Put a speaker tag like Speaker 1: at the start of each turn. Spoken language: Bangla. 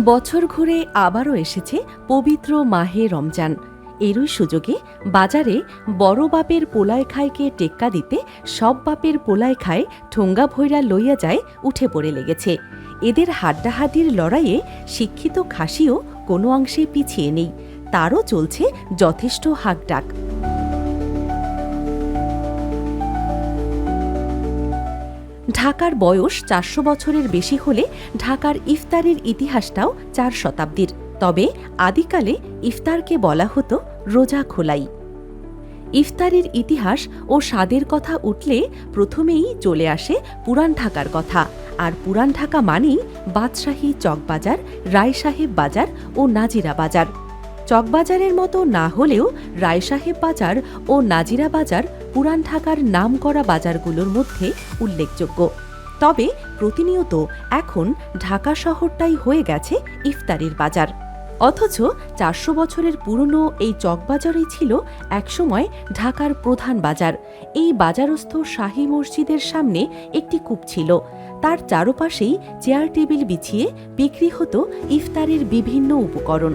Speaker 1: বছর ঘুরে আবারও এসেছে পবিত্র মাহে রমজান। এরই সুযোগে বাজারে বড় বাপের পোলায় খায়কে টেক্কা দিতে সব বাপের পোলায় খায় ঠোঙ্গা ভৈরা লইয়া যায় উঠে পড়ে লেগেছে। এদের হাড্ডাহাড্ডির লড়াইয়ে শিক্ষিত খাসিও কোনো অংশে পিছিয়ে নেই, তারও চলছে যথেষ্ট হাঁকডাক। ঢাকার বয়স ৪০০ বছরের বেশি হলে ঢাকার ইফতারের ইতিহাসটাও ৪ শতাব্দীর। তবে আদিকালে ইফতারকে বলা হতো রোজা খোলাই। ইফতারের ইতিহাস ও স্বাদের কথা উঠলে প্রথমেই চলে আসে পুরান ঢাকার কথা। আর পুরান ঢাকা মানেই বাদশাহী চকবাজার, রায়সাহেব বাজার ও নাজিরা বাজার। চকবাজারের মতো না হলেও রায়সাহেব বাজার ও নাজিরা বাজার পুরান ঢাকার নামকরা বাজারগুলোর মধ্যে উল্লেখযোগ্য। তবে প্রতিনিয়ত এখন ঢাকা শহরটাই হয়ে গেছে ইফতারের বাজার। অথচ ৪০০ বছরের পুরনো এই চকবাজারই ছিল একসময় ঢাকার প্রধান বাজার। এই বাজারস্থ শাহী মসজিদের সামনে একটি কূপ ছিল, তার চারপাশেই চেয়ার টেবিল বিছিয়ে বিক্রি হতো ইফতারের বিভিন্ন উপকরণ।